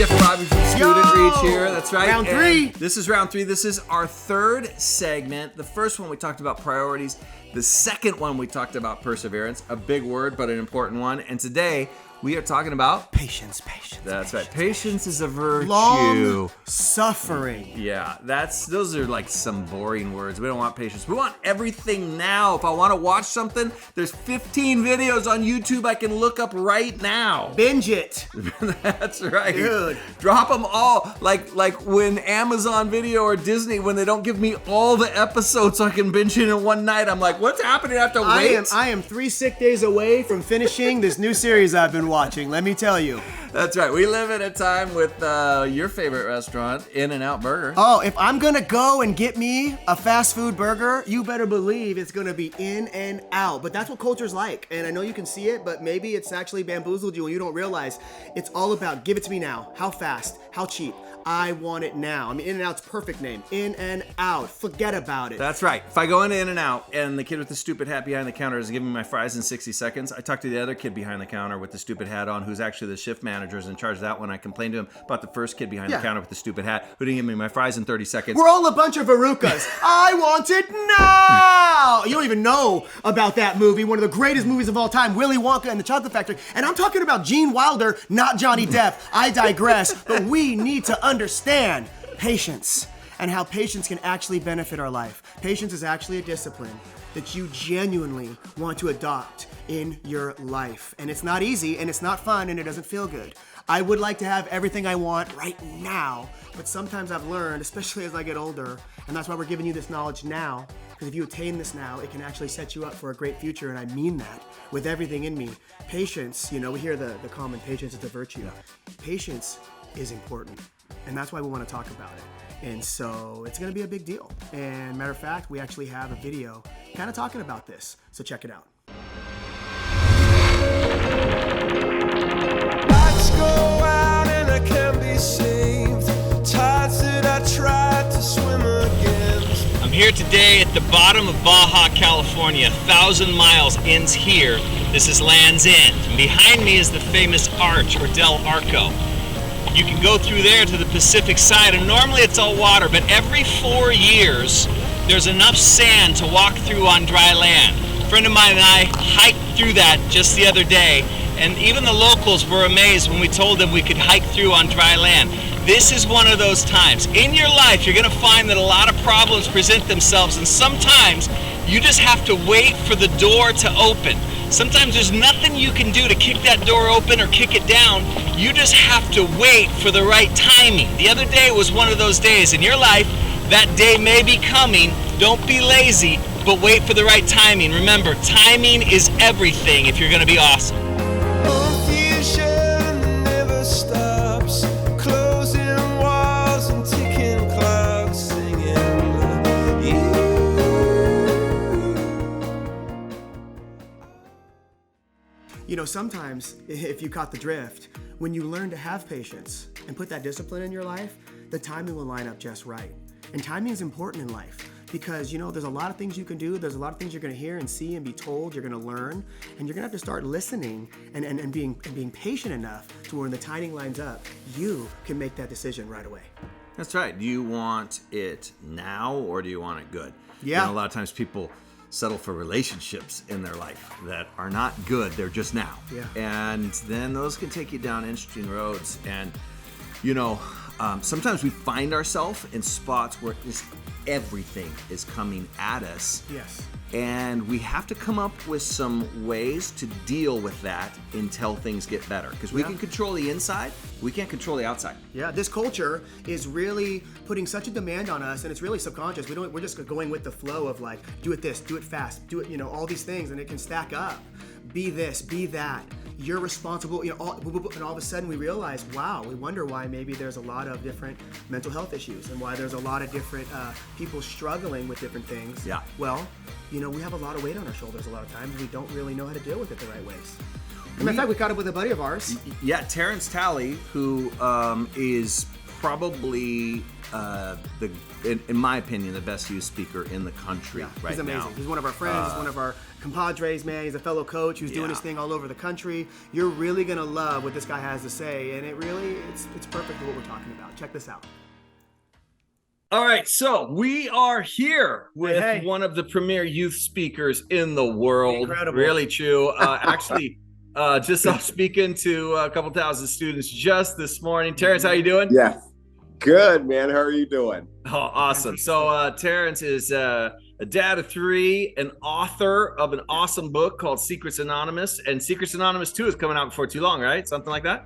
Jeff Robbie from Student Reach here. That's right. Round 3. This is round 3. This is our third segment. The first one we talked about priorities. The second one we talked about perseverance. A big word, but an important one. And today we are talking about Patience. That's right. Patience is a virtue. Long suffering. Yeah, those are like some boring words. We don't want patience. We want everything now. If I want to watch something, there's 15 videos on YouTube I can look up right now. Binge it. That's right. Dude. Drop them all. Like when Amazon Video or Disney, when they don't give me all the episodes so I can binge it in one night, I'm like, what's happening? I have to wait. I am 3 sick days away from finishing this new series I've been watching, let me tell you. That's right. We live in a time with your favorite restaurant, In-N-Out Burger. Oh, if I'm gonna go and get me a fast food burger, you better believe it's gonna be In-N-Out. But that's what culture's like. And I know you can see it, but maybe it's actually bamboozled you and you don't realize it's all about give it to me now. How fast? How cheap? I want it now. I mean, In-N-Out's perfect name. In-N-Out. Forget about it. That's right. If I go into In-N-Out and the kid with the stupid hat behind the counter is giving me my fries in 60 seconds, I talk to the other kid behind the counter with the stupid hat on, who's actually the shift manager, is in charge of that one. I complain to him about the first kid behind the counter with the stupid hat who didn't give me my fries in 30 seconds. We're all a bunch of Verucas. I want it now! You don't even know about that movie, one of the greatest movies of all time, Willy Wonka and the Chocolate Factory. And I'm talking about Gene Wilder, not Johnny Depp. I digress, but we need to understand patience and how patience can actually benefit our life. Patience is actually a discipline that you genuinely want to adopt in your life. And it's not easy, and it's not fun, and it doesn't feel good. I would like to have everything I want right now, but sometimes I've learned, especially as I get older, and that's why we're giving you this knowledge now, because if you attain this now, it can actually set you up for a great future, and I mean that with everything in me. Patience, we hear the common patience is a virtue. Patience is important, and that's why we want to talk about it. And so it's going to be a big deal. And matter of fact, we actually have a video kind of talking about this. So check it out. Lights go out and I can be saved. Tides that I tried to swim against. I'm here today at the bottom of Baja, California. 1,000 miles ends here. This is Land's End. And behind me is the famous arch, or Del Arco. You can go through there to the Pacific side, and normally it's all water, but every 4 years there's enough sand to walk through on dry land. A friend of mine and I hiked through that just the other day, and even the locals were amazed when we told them we could hike through on dry land. This is one of those times. In your life, you're going to find that a lot of problems present themselves, and sometimes you just have to wait for the door to open. Sometimes there's nothing you can do to kick that door open or kick it down. You just have to wait for the right timing. The other day was one of those days in your life. That day may be coming. Don't be lazy, but wait for the right timing. Remember, timing is everything if you're going to be awesome. Confusion never stops. Closing walls and ticking clocks, singing you. Sometimes, if you caught the drift, when you learn to have patience and put that discipline in your life, the timing will line up just right. And timing is important in life because, there's a lot of things you can do. There's a lot of things you're going to hear and see and be told. You're going to learn, and you're going to have to start listening and being patient enough to when the timing lines up, you can make that decision right away. That's right. Do you want it now or do you want it good? Yeah. A lot of times people settle for relationships in their life that are not good. They're just now. Yeah. And then those can take you down interesting roads. And, sometimes we find ourselves in spots where just everything is coming at us. Yes. And we have to come up with some ways to deal with that until things get better. Because we can control the inside, we can't control the outside. Yeah, this culture is really putting such a demand on us, and it's really subconscious. We're just going with the flow of like, do it this, do it fast, do it, all these things, and it can stack up. Be this, be that. You're responsible, and all of a sudden we realize, wow, we wonder why maybe there's a lot of different mental health issues and why there's a lot of different people struggling with different things. Yeah. Well, we have a lot of weight on our shoulders a lot of times. We don't really know how to deal with it the right ways. In fact, we caught up with a buddy of ours. Yeah, Terrence Talley, who is probably in my opinion, the best youth speaker in the country right He's amazing. now. He's one of our friends. He's one of our compadres, man. He's a fellow coach who's doing his thing all over the country. You're really gonna love what this guy has to say, and it's perfect for what we're talking about. Check this out. All right, so we are here with one of the premier youth speakers in the world. Incredible. Really true. Actually, just saw speaking to a couple thousand students just this morning. Terrence, how you doing? Yeah. Good, man. How are you doing? Oh, awesome. So Terrence is a dad of 3, an author of an awesome book called Secrets Anonymous, and Secrets Anonymous 2 is coming out before too long, right? Something like that?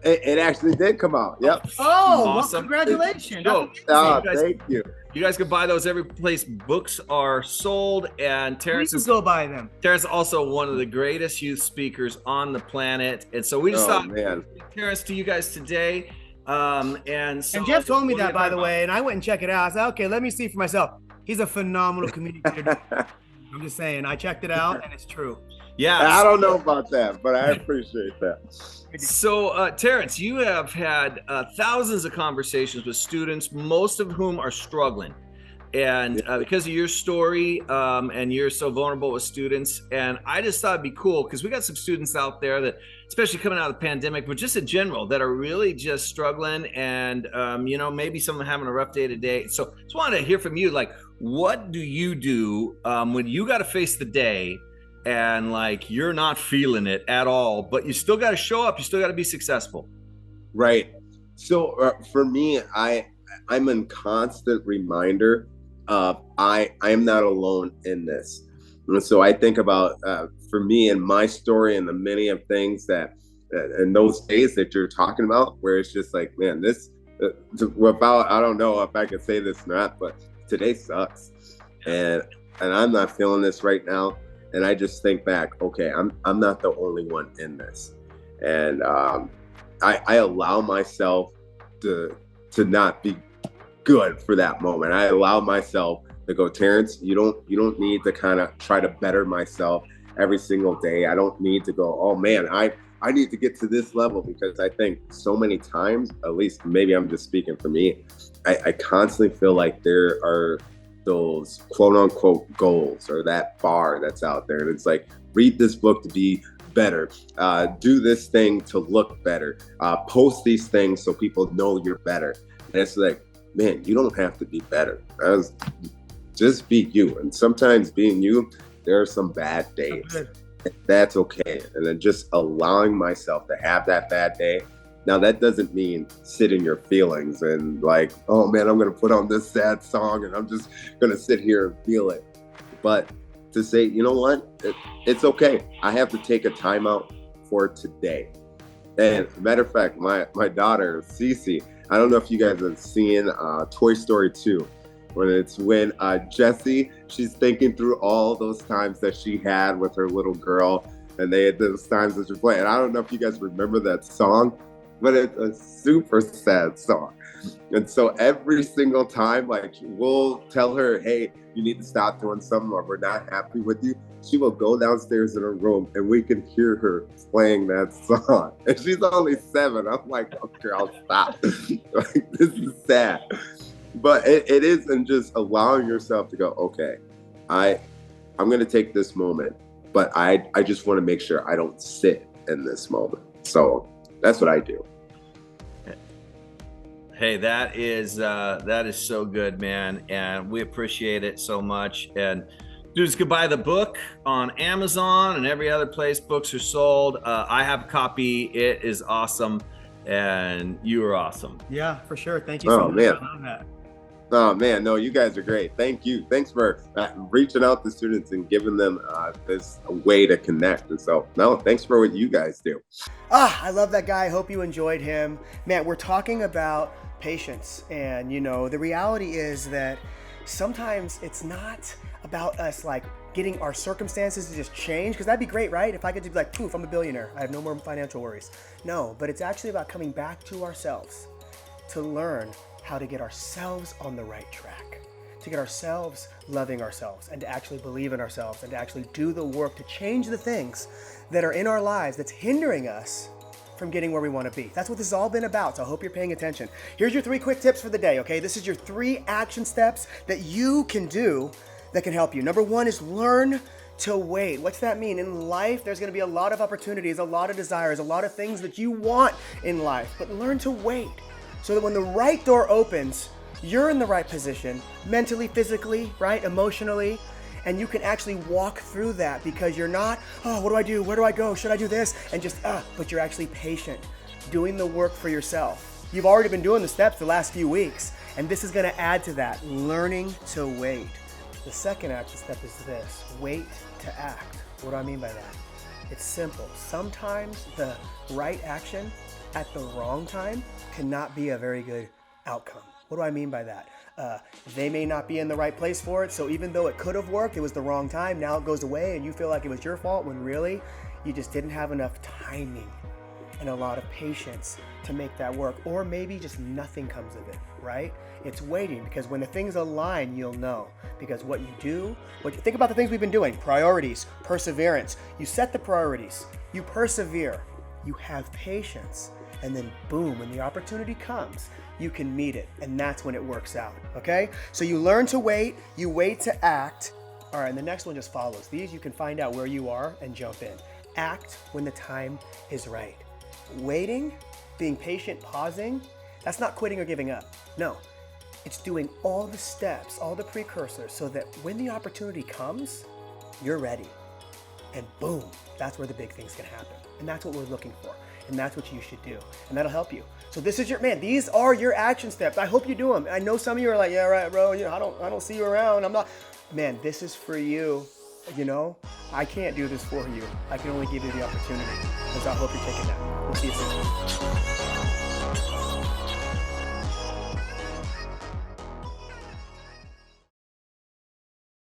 It actually did come out. Yep. Oh, Awesome. well, congratulations. Thank you. You guys can buy those every place books are sold, and Terrence Please is go buy them. Terrence is also one of the greatest youth speakers on the planet, and so we just thought, man. Terrence, to you guys today. And Jeff told me that, by the way, and I went and checked it out. I said, okay, let me see for myself. He's a phenomenal communicator. I'm just saying, I checked it out, and it's true. Yeah, I don't know about that, but I appreciate that. So, Terrence, you have had thousands of conversations with students, most of whom are struggling. And because of your story, and you're so vulnerable with students, and I just thought it'd be cool because we got some students out there that, especially coming out of the pandemic, but just in general, that are really just struggling, and maybe some of them having a rough day today. So, just wanted to hear from you, like, what do you do when you got to face the day, and like you're not feeling it at all, but you still got to show up, you still got to be successful? Right. So for me, I'm in constant reminder of I am not alone in this. And so I think about for me and my story and the many of things that in those days that you're talking about, where it's just like, man, this without, I don't know if I can say this or not, but today sucks, and I'm not feeling this right now. And I just think back, okay, I'm not the only one in this, and I allow myself to not be good for that moment. I allow myself to go, Terrence, you don't need to kind of try to better myself every single day. I don't need to go, oh man, I need to get to this level, because I think so many times, at least maybe I'm just speaking for me, I constantly feel like there are those quote unquote goals or that bar that's out there. And it's like, read this book to be better, do this thing to look better, post these things so people know you're better. And it's like, man, you don't have to be better. Just be you. And sometimes being you, there are some bad days. That's okay. And then just allowing myself to have that bad day. Now, that doesn't mean sit in your feelings and like, oh man, I'm going to put on this sad song and I'm just going to sit here and feel it. But to say, you know what, it's okay. I have to take a time out for today. And matter of fact, my daughter, Cece, I don't know if you guys have seen Toy Story 2, when Jessie, she's thinking through all those times that she had with her little girl, and they had those times that you're playing. I don't know if you guys remember that song, but it's a super sad song. And so every single time, like, we'll tell her, hey, you need to stop doing something, or we're not happy with you. She will go downstairs in her room and we can hear her playing that song. And she's only 7. I'm like, okay, I'll stop. Like, this is sad. But it isn't just allowing yourself to go, okay, I'm going to take this moment, but I just want to make sure I don't sit in this moment. So that's what I do. Hey, that is so good, man, and we appreciate it so much. And dudes can buy the book on Amazon and every other place books are sold. I have a copy. It is awesome, and you are awesome. Yeah, for sure. Thank you so much. Man. I love that. Oh man, no, you guys are great. Thank you. Thanks for reaching out to students and giving them this way to connect. And so, no, thanks for what you guys do. I love that guy. I hope you enjoyed him. Man, we're talking about patience. And, the reality is that sometimes it's not about us like getting our circumstances to just change, because that'd be great, right? If I could just be like, poof, I'm a billionaire. I have no more financial worries. No, but it's actually about coming back to ourselves to learn how to get ourselves on the right track, to get ourselves loving ourselves, and to actually believe in ourselves, and to actually do the work to change the things that are in our lives that's hindering us from getting where we want to be. That's what this has all been about, so I hope you're paying attention. Here's your 3 quick tips for the day, okay? This is your 3 action steps that you can do that can help you. Number 1 is learn to wait. What's that mean? In life, there's going to be a lot of opportunities, a lot of desires, a lot of things that you want in life, but learn to wait so that when the right door opens, you're in the right position, mentally, physically, right, emotionally, and you can actually walk through that because you're not, oh, what do I do? Where do I go? Should I do this? And just, but you're actually patient, doing the work for yourself. You've already been doing the steps the last few weeks, and this is going to add to that, learning to wait. The second action step is this, wait to act. What do I mean by that? It's simple. Sometimes the right action at the wrong time cannot be a very good outcome. What do I mean by that? They may not be in the right place for it, so even though it could have worked, it was the wrong time, now it goes away and you feel like it was your fault when really you just didn't have enough timing and a lot of patience to make that work, or maybe just nothing comes of it, right? It's waiting, because when the things align, you'll know. Because what you do, think about the things we've been doing, priorities, perseverance. You set the priorities, you persevere, you have patience, and then boom, when the opportunity comes, you can meet it, and that's when it works out, okay? So you learn to wait, you wait to act. All right, and the next one just follows. These you can find out where you are and jump in. Act when the time is right. Waiting, being patient, pausing, that's not quitting or giving up. No, it's doing all the steps, all the precursors, so that when the opportunity comes, you're ready. And boom, that's where the big things can happen. And that's what we're looking for. And that's what you should do. And that'll help you. So this is these are your action steps. I hope you do them. I know some of you are like, yeah, right, bro, I don't see you around. Man, this is for you. I can't do this for you. I can only give you the opportunity. And so I hope you're taking that. We'll see you soon.